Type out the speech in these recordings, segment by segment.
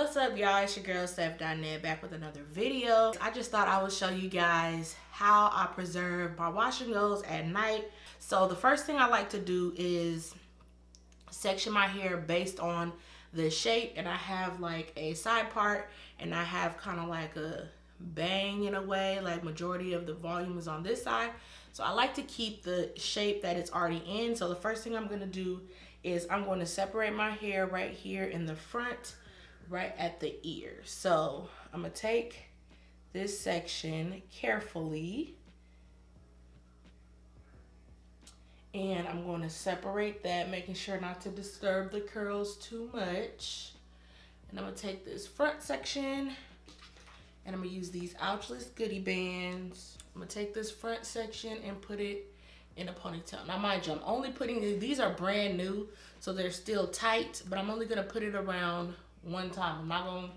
What's up, y'all? It's your girl Steph.net back with another video. I just thought I would show you guys how I preserve my wash and goes at night. So the first thing I like to do is section my hair based on the shape, and I have like a side part and I have kind of like a bang in a way, like majority of the volume is on this side. So I like to keep the shape that it's already in. So the first thing I'm going to do is I'm going to separate my hair right here in the front, right at the ear. So I'm gonna take this section carefully and I'm going to separate that, making sure not to disturb the curls too much. And I'm gonna take this front section and I'm gonna use these ouchless goodie bands. I'm gonna take this front section and put it in a ponytail. Now mind you, I'm only putting, these are brand new, so they're still tight, but I'm only gonna put it around one time. I'm not gonna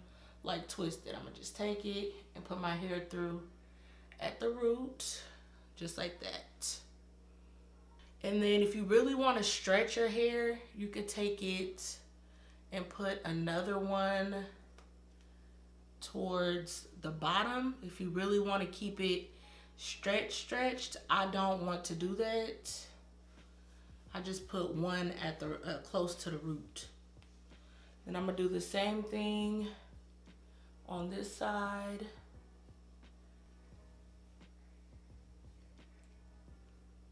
like twist it. I'm gonna just take it and put my hair through at the root, just like that. And then if you really want to stretch your hair, you could take it and put another one towards the bottom. If you really want to keep it stretched, I don't want to do that. I just put one at the close to the root. And I'm gonna do the same thing on this side.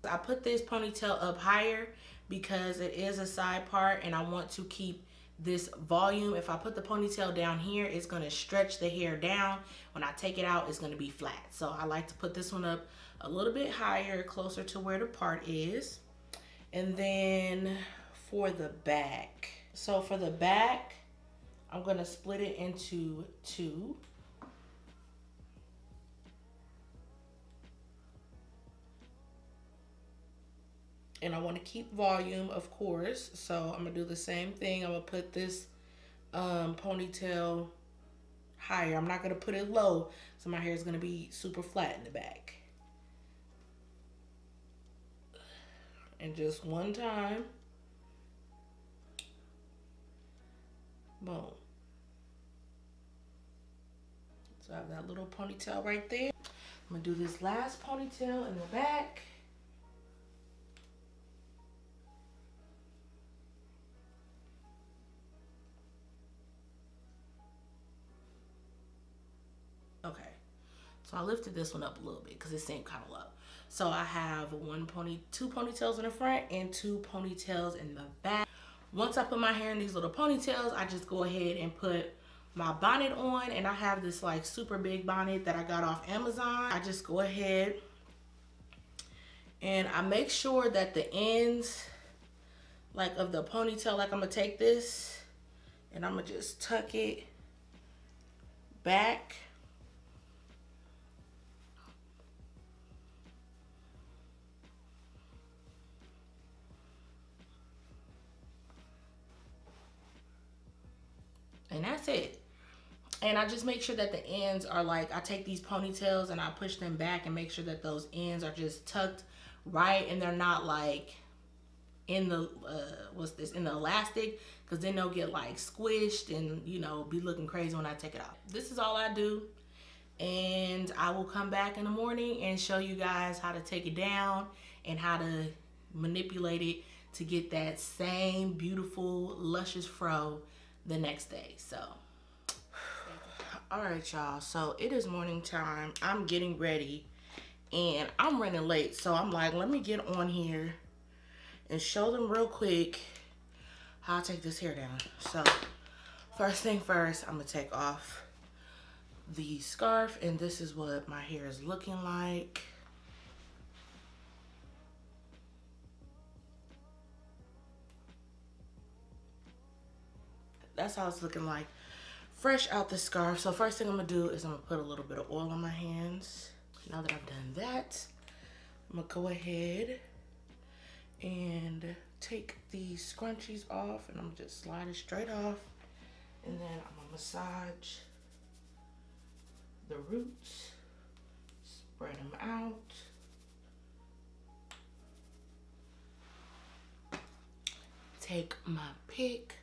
I put this ponytail up higher because it is a side part and I want to keep this volume. If I put the ponytail down here, it's gonna stretch the hair down. When I take it out, it's gonna be flat. So I like to put this one up a little bit higher, closer to where the part is. And then for the back. So for the back, I'm gonna split it into two. And I want to keep volume, of course. So I'm gonna do the same thing. I'm gonna put this ponytail higher. I'm not gonna put it low, so my hair is gonna be super flat in the back. And just one time. Boom. So I have that little ponytail right there. I'm gonna do this last ponytail in the back. Okay, so I lifted this one up a little bit because it seemed kind of low. So I have two ponytails in the front and two ponytails in the back. Once I put my hair in these little ponytails, I just go ahead and put my bonnet on, and I have this like super big bonnet that I got off Amazon. I just go ahead and I make sure that the ends like of the ponytail, like I'm gonna take this and I'm gonna just tuck it back. And that's it. And I just make sure that the ends are like, I take these ponytails and I push them back and make sure that those ends are just tucked right and they're not like in the, in the elastic, because then they'll get like squished and, you know, be looking crazy when I take it off. This is all I do. And I will come back in the morning and show you guys how to take it down and how to manipulate it to get that same beautiful, luscious fro the next day. So all right, y'all, so it is morning time. I'm getting ready and I'm running late, so I'm like, let me get on here and show them real quick how I take this hair down. So first thing first, I'm gonna take off the scarf, and this is what my hair is looking like. That's how it's looking like fresh out the scarf. So first thing I'm gonna do is I'm gonna put a little bit of oil on my hands. Now that I've done that, I'm gonna go ahead and take these scrunchies off, and I'm gonna just slide it straight off, and then I'm gonna massage the roots, spread them out. Take my pick.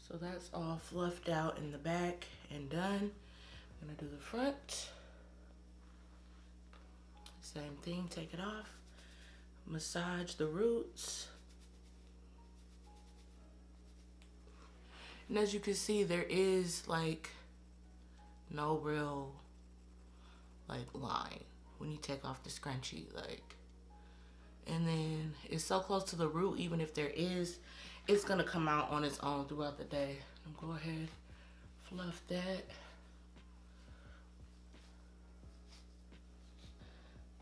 So that's all fluffed out in the back and done. I'm gonna do the front. Same thing, take it off. Massage the roots. And as you can see, there is like no real like line when you take off the scrunchie, like, and then it's so close to the root, even if there is, it's gonna come out on its own throughout the day. Go ahead, fluff that.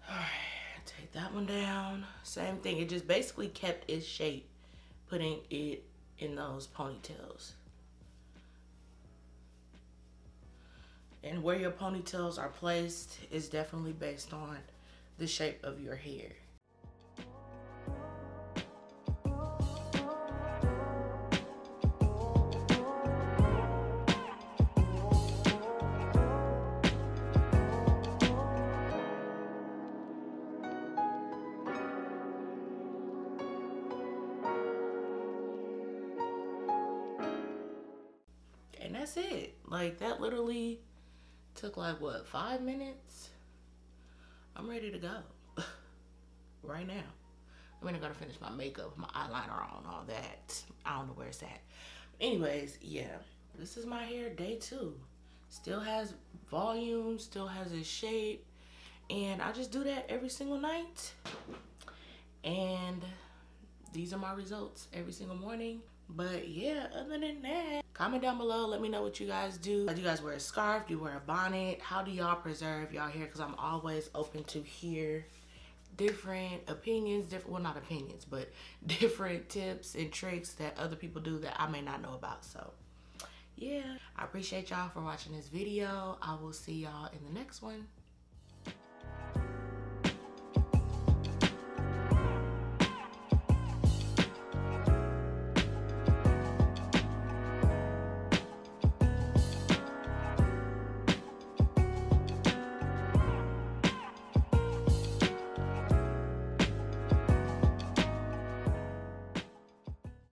All right, take that one down. Same thing, it just basically kept its shape, putting it in those ponytails. And where your ponytails are placed is definitely based on the shape of your hair. And that's it. Like, that literally took like, what, 5 minutes? I'm ready to go right now. I mean, I gotta finish my makeup, my eyeliner on, all that. I don't know where it's at. Anyways, yeah, this is my hair day 2. Still has volume, still has its shape. And I just do that every single night. And these are my results every single morning. But yeah, other than that, comment down below, let me know what you guys do. Do you guys wear a scarf? Do you wear a bonnet? How do y'all preserve y'all hair? Because I'm always open to hear different opinions, well, not opinions, but different tips and tricks that other people do that I may not know about. So yeah, I appreciate y'all for watching this video. I will see y'all in the next one.